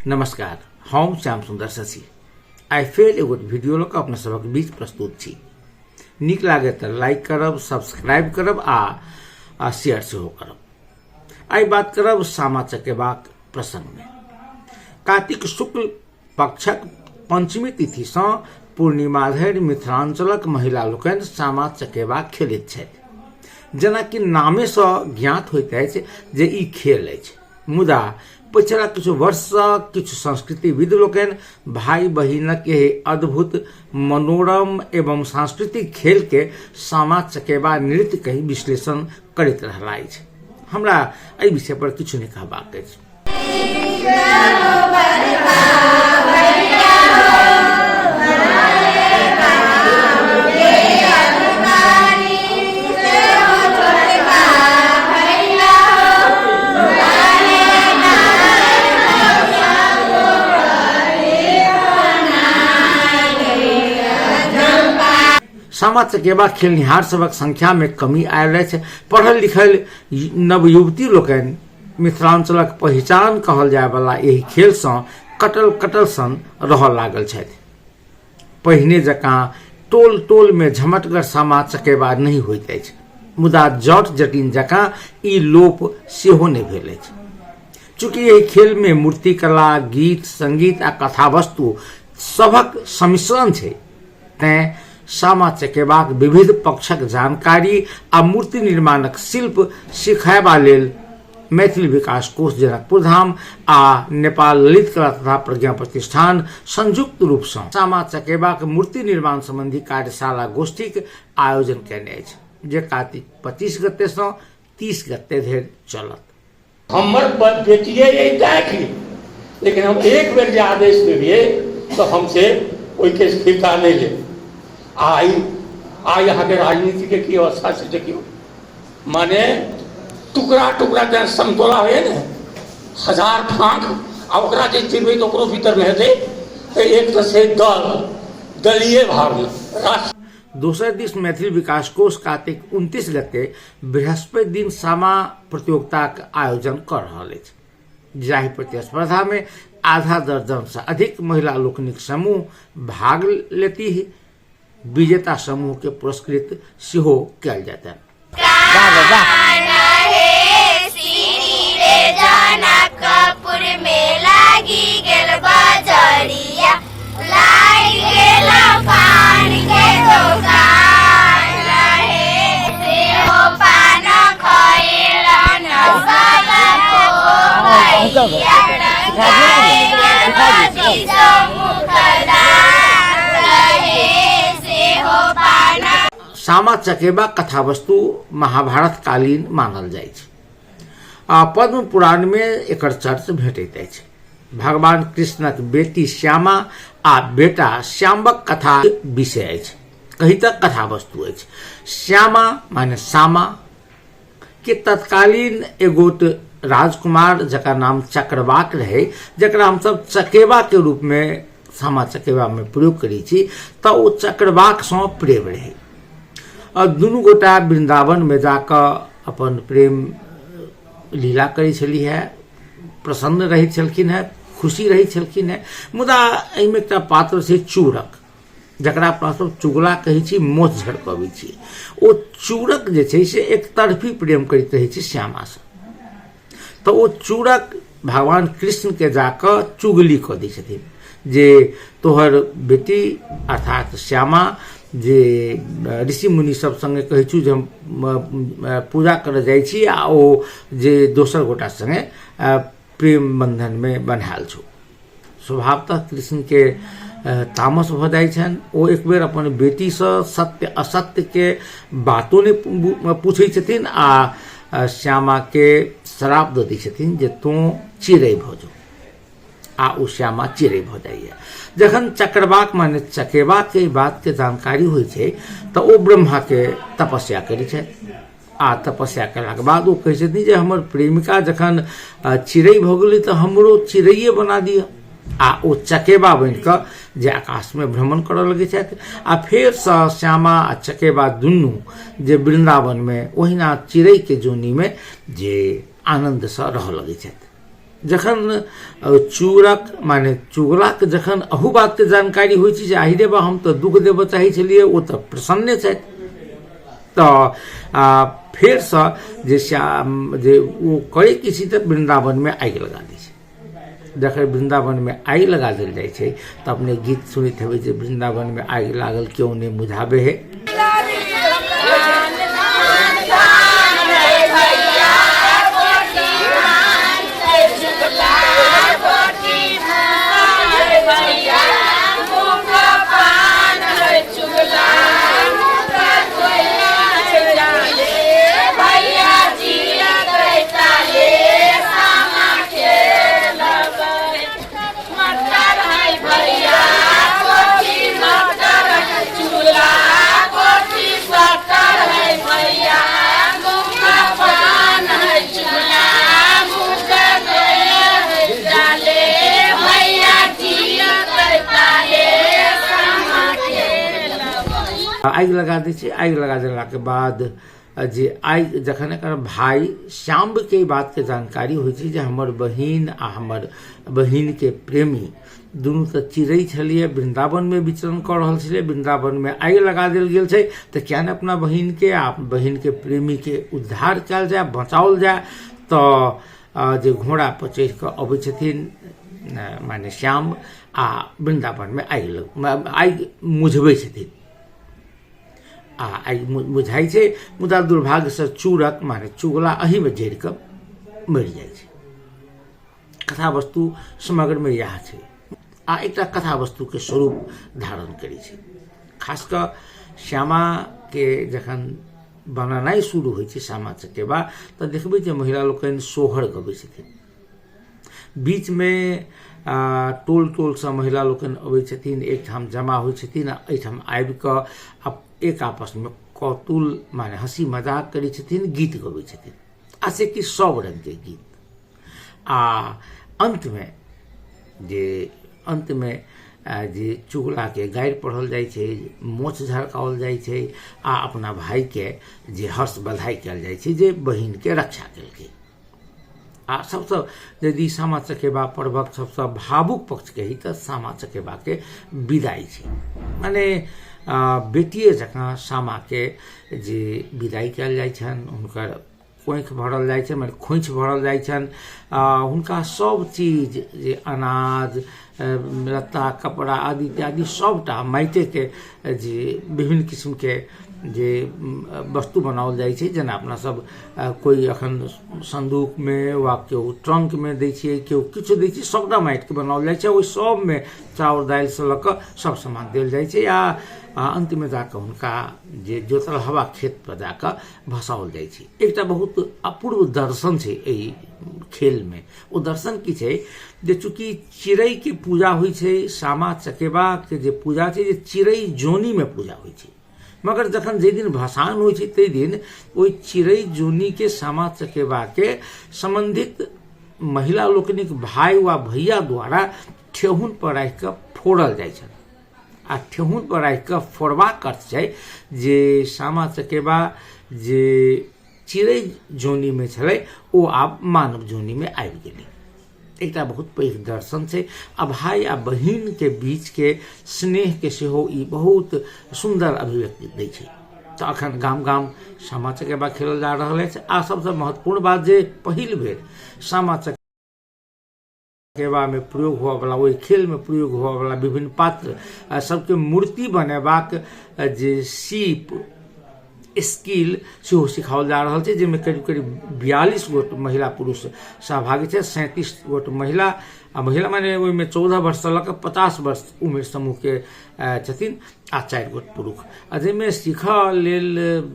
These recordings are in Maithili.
नमस्कार, हम श्याम सुंदर शशि आई फेर एगो वीडियो लऽ कऽ अपना सबक बीच प्रस्तुत छी। नीक लागे तो लाइक करब, सब्सक्राइब करब आ शेयर सेहो करब। आई बात करब सामा चकेबाक प्रसंग में। कार्तिक शुक्ल पक्षक पंचमी तिथि सँ पूर्णिमा धरि मिथिलांचलक महिला लोकनि सामा चकेबा खेलैत छथि। जेना कि नामे सँ ज्ञात होइत अछि जे ई खेल अछि, मुदा पिछला किछु वर्ष सँ किछु संस्कृतिविद लोकनि भाई बहिनक एहि अद्भुत मनोरम एवं सांस्कृतिक खेल के सामा चकेबा नृत्य कहि विश्लेषण करैत रहला अछि। हमरा एहि विषय पर किछु नहि कहबाक अछि। सामा चकेबा खेलनिहार सबक संख्या में कमी आयल अछि। पढ़ल लिखल नवयुवती लोकनि मिथिलांचलक पहचान कहल जाय वाला एहि खेल सँ कटल सन रहऽ लागल छथि। पहिने जकाँ टोल टोल में झमटगर सामा चकेबा नहीं होइत अछि, मुदा जट जटिन जकाँ ई लोप सेहो नहि भेल अछि। चूँकि एहि खेल में मूर्तिकला, गीत, संगीत आ कथावस्तु सभक सम्मिश्रण छै, तें सामा चकेबाक विविध पक्षक जानकारी आ मूर्ति निर्माणक शिल्प सिखायबा लेल मैथिली विकास कोष जनकपुर धाम आ नेपाल ललित कला तथा प्रज्ञा प्रतिष्ठान संयुक्त रूप सँ सामा चकेबाक मूर्ति निर्माण संबंधी कार्यशाला गोष्ठीक आयोजन कयने अछि, जे कार्तिक 25 गते सँ 30 गते धरि चलत। हमर बेटिए देखी, लेकिन हम एक बेर जे आदेश देलिए तो हमसे ओहि के स्थिरता नहीं ले। आई यहाँ के राजनीति के की अवस्था से देखियो, माने टुकड़ा टुकड़ा के समतोला है ने, 1000 फांक आ ओकरा जे चिरबै तो ओकरो भीतर में हेतै तो एक तो से दलीय भाव राष्ट्र। दोसर दिस मैथिली विकास कोष कार्तिक 29 गते बृहस्पति दिन सामा प्रतियोगिताक आयोजन कर रहल अछि, जाहि प्रतिस्पर्धा में आधा दर्जन से अधिक महिला लोकनिक समूह भाग लेती। विजेता समूह के पुरस्कृत सेहो कयल जेतनि। सामा चकेबा कथावस्तु महाभारत कालीन मानल जाइ छै। पद्म पुराण में एकर चर्चा भेटैत अछि। भगवान कृष्णक बेटी श्यामा आ बेटा श्याम्बक कथा विषय अछि, कही तक कथावस्तु अछि। श्यामा माने सामा के तत्कालीन एगोट राजकुमार जकर नाम चक्रवाक रहे, जकरा हम सब चकेबा के रूप में सामा चकेबा में प्रयोग करी छी, तऽ ओ चक्रवाक सँ प्रेम रहे। दुनू गोटा वृंदावन में जाकर अपन प्रेम लीला करै छली है, प्रसन्न रही छलखिन है, खुशी रही छलखिन है। मुदा एहिमे एकटा पात्र छै चूरक, जकरा अपना सब चुगला कहै छी, मोछ झड़कबै छी। ओ चूरक जे छै से एक तरफी प्रेम करैत रहै छै श्यामा से। तऽ ओ चूरक भगवान कृष्ण के जाकर चुगली कऽ दै छथिन जे तोहर बेटी अर्थात श्यामा जे ऋषि मुनि सब संगे कहै छी जे हम पूजा करऽ जाइ छी आ ओ जे दोसर गोटा संगे प्रेम बंधन में बन्हायल छौ। स्वभावतः कृष्ण के तामस भऽ जाइ छनि। ओ एक बेर अपन बेटी सँ सत्य असत्य के बातो नहि पूछै छथिन आ श्यामा के श्राप दऽ दै छथिन जे तू चिड़ै भऽ जो, आ ओ श्यामा चिड़ै भऽ जाइए। जखन चक्रवाक माने चकेबा के बात के जानकारी होइ छै तऽ ओ ब्रह्मा के तपस्या करै छथि आ तपस्या केलाक बाद ओ कहै छथिन जे हमर प्रेमिका जखन चिड़ै भऽ गेलै तऽ हमरो चिड़ैये बना दिअ। आ ओ चकेबा बनि कऽ जे आकाश में भ्रमण करऽ लगै छथि आ फेर सँ श्यामा आ चकेबा दुनू जे वृंदावन में ओहिना चिड़ै के जोनी में जे आनंद सँ रहऽ लगै छथि। जखन चूरक माने चुगलाक जखन अहू बात के जानकारी होइ छै जे आहि रे बा हम तो दुख देबऽ चाहै छलियै, ओ तो प्रसन्ने छथि। तो फेर से जे श्याम जे ओ करै की छै तऽ वृंदावन में आगि लगा दै छै। जखन वृंदावन में आगि लगा देल जाइ छै तऽ अपने गीत सुनैत हेबै जे वृंदावन में आगि लागल क्यों ने मुझाबे है। आगि लगा दै छै। आगि लगा देला के बाद जे आगि जखन एकर भाई श्याम के बात के जानकारी होइ छै जे हमर बहिन आ हमर बहिन के प्रेमी दुनू तऽ चिड़ै छलियै, वृंदावन में विचरण कऽ रहल छलै, वृंदावन में आगि लगा देल गेल छै, तऽ किया ने अपना बहिन के आ बहिन के प्रेमी के उद्धार कयल जाय, बचाओल जाय। तऽ जे घोड़ा पर चढ़ि कऽ अबै छथिन माने श्याम आ वृंदावन में आगि मुझबै छथिन आ आगि बुझाइ छै, मुदा दुर्भाग्य से चूरक माने चुगला अही में जरि कऽ मरि जाइ छै। कथा वस्तु समग्र में इएह छै आ एकटा कथा वस्तु के स्वरूप धारण करै छै। खास कऽ श्यामा के जखन बननाइ शुरू होइ छै सामा चकेबा तऽ देखबै जे महिला लोकनि सोहर गबै छथिन। बीच में टोल टोल से महिला लोकनि अबै छथिन, एकठाम जमा होइ छथिन आ एहिठाम आबि कऽ एक आपस में कौतूल माने हंसी मजाक करै छथिन, गीत गबै छथिन, आ से कि सब रंग के गीत। आ अंत में जे चुगला के गारि पढ़ल जाइ छै, मोछ झड़काओल जाइ छै आ अपना भाई के जे हर्ष बधाई कयल जाइ छै जे बहिन के रक्षा केलकै। आ सबसे यदि सामा चकेबा पर्वक सबसे भावुक पक्ष कही तऽ सामा चकेबा के विदाई छै। माने बेटिए जकाँ सामा के जे विदाई कयल जाइ छनि, हुनकर खोइछ भरल जाइ छनि, माने खोइछ भरल जाइ छनि, हुनका सब चीज जे अनाज लत्ता कपड़ा आदि इत्यादि सबटा माइटे के जे विभिन्न किस्म के जे वस्तु बनाओल जाइ छै, जेना अपना सब कोई अखन संदूक में वा केओ ट्रंक में दै छियै, केओ किछु दै छै, सबटा माटि के बनाओल जाइ छै। ओहि सब में चाउर दालि से लऽ कऽ सब सामान देल जाइ छै आ अंत में जाकर हुनका जे जोतल हवा खेत पर जाकर भसाओल जाइ छै। एकटा बहुत अपूर्व दर्शन छै एहि खेल में। ओ दर्शन की छै जे चूंकि चिड़ै के पूजा होइ छै, सामा चकेबा के जे पूजा छै जे चिड़ै जोनी में पूजा होइ छै, मगर जखन जे दिन भसान होइ छै ताहि दिन ओहि चिड़ै जोनी के सामा चकेबा के संबंधित महिला लोकनिक भाई वा भैया द्वारा ठेहुन पर राखि कऽ फोड़ल जाइ छै। आ ठेहुन पर राखि कऽ फोड़बाक अर्थ छै जे सामा चकेबा जे चिड़ै जोनी में छलै ओ आब मानव जोनी में आबि गेलै। एकटा बहुत पैघ दर्शन छै आ भाई आ बहिन के बीच के स्नेह के सेहो ई बहुत सुंदर अभिव्यक्ति दै छै। तऽ अखन गाम गाम सामा चकेबा खेलल जा रहल अछि आ सबसे महत्वपूर्ण बात जे पहिल बेर सामा चकेबा में प्रयोग हुआ वाला, ओहि खेल में प्रयोग हुआ वाला विभिन्न पात्र सबके मूर्ति बनेबाक जे सीप स्किल सेहो सिखाओल जा रहल छै, जाहिमे करीब करीब 42 गोट महिला पुरुष सहभागी छै। 37 गोट महिला माने ओहिमे 14 वर्ष से लऽ कऽ 50 वर्ष उम्र समूह के छथिन आ 4 गोट पुरुष, जाहिमे सीखऽ लेल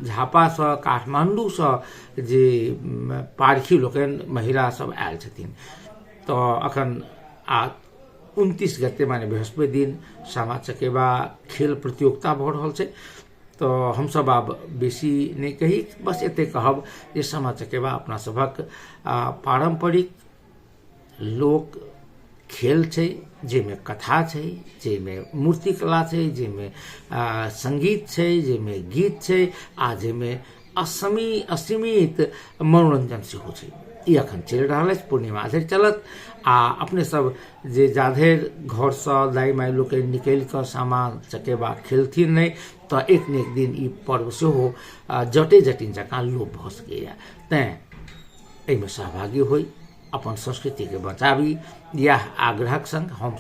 झापा से काठमांडू से जे पारखी लोकनि महिला सब आयल छथिन। तो अखन 29 गते माने बृहस्पति दिन सामा चकेबा खेल प्रतियोगिता भऽ रहल छै। तो हम सब आब बेसी नहीं कही, बस एते कहब जे सामा चकेबा अपना सबक पारंपरिक लोक खेल छै, जाहिमे कथा छै, जाहिमे मूर्ति कला छै, जाहिमे संगीत छै, जाहिमे गीत छै आ जाहिमे असीमित मनोरंजन सेहो छै। ई अखन चलि रहल अछि, पूर्णिमा धरि चलत। आ अपने सब जे जाधरि घरसँ दाइ माइ लोक निकलि कऽ सामा चकेबा खेलथिन नहि, तऽ एक ने एक दिन ई पर्व सेहो जटे जटिन जकाँ लोप भऽ सकैए। तैँ एहिमे सहभागी होइ, अपन संस्कृतिके बचाबी, इएह आग्रहक संग हम